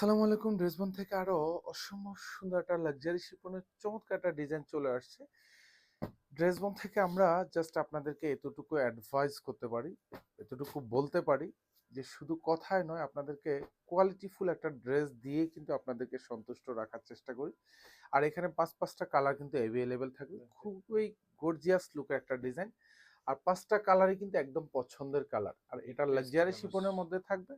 আসসালামু আলাইকুম। ড্রেসবন থেকে আরো অসম্ভব সুন্দর একটা লাক্সারি শিফনের চমৎকার একটা ডিজাইন চলে আসছে। ড্রেসবন থেকে আমরা জাস্ট আপনাদেরকে এতটুকু অ্যাডভাইস করতে পারি, এতটুকু বলতে পারি যে শুধু কথায় নয়, আপনাদেরকে কোয়ালিটিফুল একটা ড্রেস দিয়ে কিন্তু আপনাদেরকে সন্তুষ্ট রাখার চেষ্টা করি। আর এখানে পাঁচটা কালার কিন্তু অ্যাভেলেবেল থাকবে। খুবই গর্জিয়াস লুকের একটা ডিজাইন। আর পাঁচটা কালারই কিন্তু একদম পছন্দের কালার। আর এটা লাক্সারি শিফনের মধ্যে থাকবে।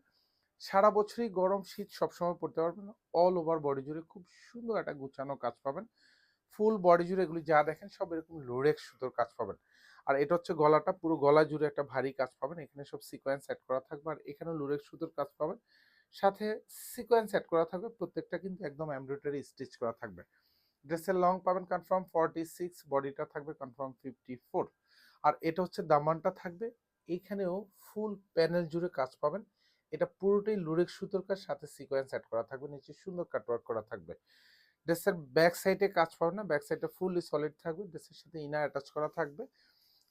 সারা বছরই গরম শীত সবসময় পড়তে পারবেন। অল ওভার বডি জুড়ে খুব সুন্দর একটা গুছানো কাজ পাবেন। ফুল বডি জুড়ে এগুলি যা দেখেন সব এরকম লোরেক্স সুতোর কাজ পাবেন। আর এটা হচ্ছে গলাটা, পুরো গলা জুড়ে একটা ভারী কাজ পাবেন। এখানে সব সিকোয়েন্স সেট করা থাকবে, আর এখানে লোরেক্স সুতোর কাজ পাবেন। সাথে সিকোয়েন্স সেট করা থাকবে, প্রত্যেকটা কিন্তু একদম এমব্রয়ডারি স্টিচ করা থাকবে। ড্রেসের লং পাবেন কনফার্ম 46, বডিটা থাকবে কনফার্ম 54। আর এটা হচ্ছে দামানটা থাকবে, এইখানেও ফুল প্যানেল জুড়ে কাজ পাবেন। এটা পুরোটাই লুরেক্স সুতোর কাজ, সাথে সিকোয়েন্স সেট করা থাকবে, নিচে সুন্দর কাটওয়ার্ক করা থাকবে। ড্রেসের ব্যাক সাইডে কাজ পাবেন না, ব্যাক সাইডে ফুললি সলিড থাকবে, ড্রেসের সাথে ইনার অ্যাটাচ করা থাকবে।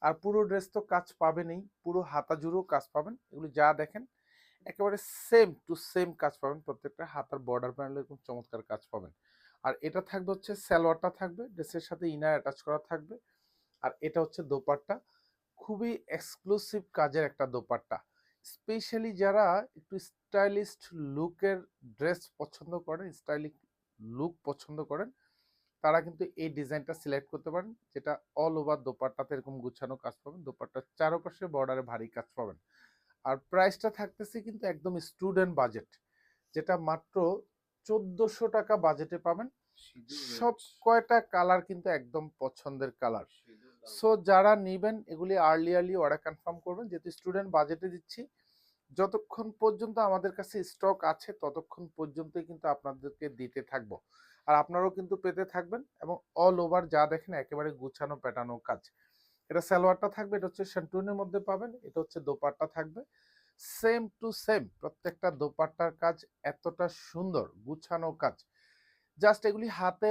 আর পুরো ড্রেস তো কাজ পাবেনই, পুরো হাতা জুড়েও কাজ পাবেন। এগুলি যা দেখেন একেবারে সেম টু সেম কাজ পাবেন। প্রত্যেকটা হাতার বর্ডার প্যানেলে এরকম চমৎকার কাজ পাবেন। আর এটা থাকবে হচ্ছে সালোয়ারটা থাকবে, ড্রেসের সাথে ইনার অ্যাটাচ করা থাকবে। আর এটা হচ্ছে দোপাট্টা, খুবই এক্সক্লুসিভ কাজের একটা দোপাট্টা। স্পেশালি যারা একটু স্টাইলিস্ট লুকের ড্রেস পছন্দ করেন, স্টাইলিশ লুক পছন্দ করেন, তারা কিন্তু এই ডিজাইনটা সিলেক্ট করতে পারেন। যেটা অল ওভার দোপাট্টাতে এরকম গুছানো কাজ পাবেন, দোপাট্টার চারপাশে বর্ডারে ভারী কাজ পাবেন। আর প্রাইসটা থাকতেছে কিন্তু একদম স্টুডেন্ট বাজেট, যেটা মাত্র 1400 টাকা বাজেটে পাবেন। সব কয়টা কালার কিন্তু একদম পছন্দের কালার। সো যারা নিবেন এগুলি আর্লি অর্ডার কনফার্ম করবেন, যেহেতু স্টুডেন্ট বাজেটে দিচ্ছি। যতক্ষণ পর্যন্ত আমাদের কাছে স্টক আছে ততক্ষণ পর্যন্তই কিন্তু আপনাদেরকে দিতে থাকবো। আর আপনারাও কিন্তু পেতে থাকবেন। এবং অল ওভার যা দেখেন একেবারে গুছানো প্যাটার্নো কাজ। এটা সালোয়ারটা থাকবে, এটা হচ্ছে শান্টুনের মধ্যে পাবেন। এটা হচ্ছে দোপাট্টা থাকবে সেম টু সেম। প্রত্যেকটা দোপাট্টার কাজ এতটা সুন্দর গুছানো কাজ, জাস্ট এগুলি হাতে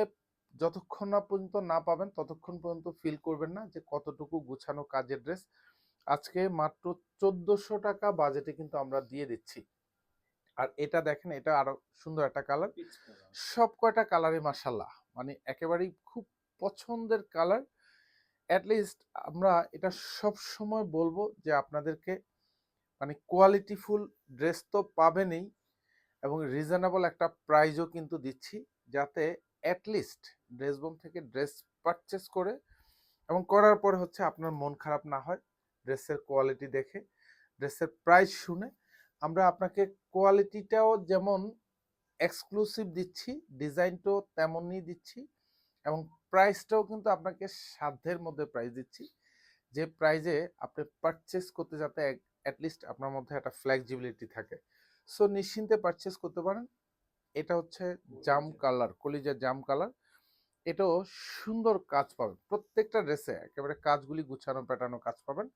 যতক্ষণ না পর্যন্ত না পাবেন ততক্ষণ পর্যন্ত ফিল করবেন না যে কতটুকু গুছানো কাজের ড্রেস। আজকে মাত্র 1400 টাকা বাজেটে কিন্তু আমরা দিয়ে দিচ্ছি। আর এটা দেখেন, এটা আরো সুন্দর একটা কালার। সব কয়টা কালারই মাসাল্লাহ, মানে একেবারেই খুব পছন্দের কালার। অ্যাটলিস্ট আমরা এটা সব সময় বলবো যে আপনাদেরকে মানে কোয়ালিটিফুল ড্রেস তো পাবেনই, এবং রিজনেবল একটা প্রাইজও কিন্তু দিচ্ছি, যাতে অ্যাটলিস্ট ড্রেসবন থেকে ড্রেস পারচেস করে এবং করার পরে হচ্ছে আপনার মন খারাপ না হয় ড্রেসের কোয়ালিটি দেখে, ড্রেসের প্রাইস শুনে। আমরা আপনাকে কোয়ালিটিটাও যেমন এক্সক্লুসিভ দিচ্ছি, ডিজাইনটাও তেমনই দিচ্ছি, এবং প্রাইসটাও কিন্তু আপনাকে সাধ্যের মধ্যে প্রাইস দিচ্ছি, যে প্রাইজে আপনি পারচেস করতে যাতে অ্যাটলিস্ট আপনার মধ্যে একটা ফ্লেক্সিবিলিটি থাকে। সো নিশ্চিন্তে পারচেস করতে পারেন। এটা হচ্ছে জাম কালার, কলিজা জাম কালার। এটাও সুন্দর কাজ পাবেন, প্রত্যেকটা ড্রেসে একেবারে কাজগুলি গুছানো প্যাটার্নো কাজ পাবেন।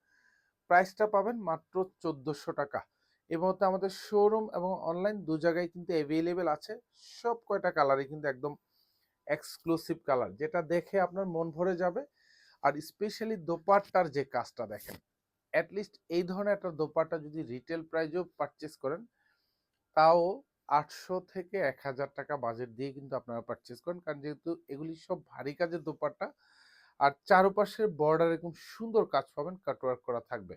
প্রাইসটা পাবেন মাত্র 1400 টাকা। এই মুহূর্তে আমাদের শোরুম এবং অনলাইন দু জায়গায় কিন্তু অ্যাভেলেবেল আছে। সব কয়টা কালারই কিন্তু একদম এক্সক্লুসিভ কালার, যেটা দেখে আপনার মন ভরে যাবে। আর স্পেশালি দোপাট্টার যে কাজটা দেখেন, অ্যাটলিস্ট এই ধরনের একটা দোপাট্টা যদি রিটেল প্রাইজেও পারচেস করেন, তাও 800 থেকে 1000 টাকা বাজেট দিয়ে কিন্তু আপনারা পারচেস করেন, কারণ যেহেতু এগুলি সব ভারী কাজের দোপাট্টা। আর চারপাশের বর্ডার এরকম সুন্দর কাজ পাবেন, কাটওয়ার্ক করা থাকবে।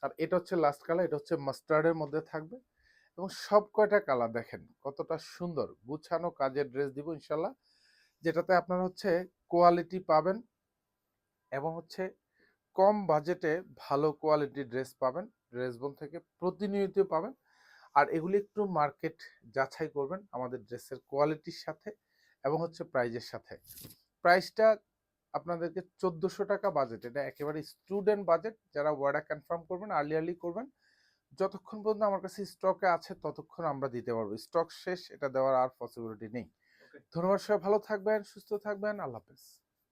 আর এটা হচ্ছে লাস্ট কালার, এটা হচ্ছে মাস্টার্ডের মধ্যে থাকবে। এবং সব কয়টা কালার দেখেন কতটা সুন্দর গুছানো কাজের ড্রেস দিব ইনশাল্লাহ, যেটাতে আপনারা হচ্ছে কোয়ালিটি পাবেন, এবং হচ্ছে কম বাজেটে ভালো কোয়ালিটির ড্রেস পাবেন। ড্রেসবন থেকে প্রতিনিয়ত পাবেন। আর এগুলি একটু মার্কেট যাচাই করবেন আমাদের ড্রেসের কোয়ালিটির সাথে এবং হচ্ছে প্রাইজের সাথে। প্রাইসটা আপনাদেরকে 1400 টাকা বাজেট, এটা একেবারে স্টুডেন্ট বাজেট। যারা অর্ডার কনফার্ম করবেন আর্লি করবেন, যতক্ষণ পর্যন্ত আমার কাছে স্টকে আছে ততক্ষণ আমরা দিতে পারবো। স্টক শেষ, এটা দেওয়ার আর পসিবিলিটি নেই। ধন্যবাদ, সবাই ভালো থাকবেন, সুস্থ থাকবেন, আল্লাহ হাফেজ।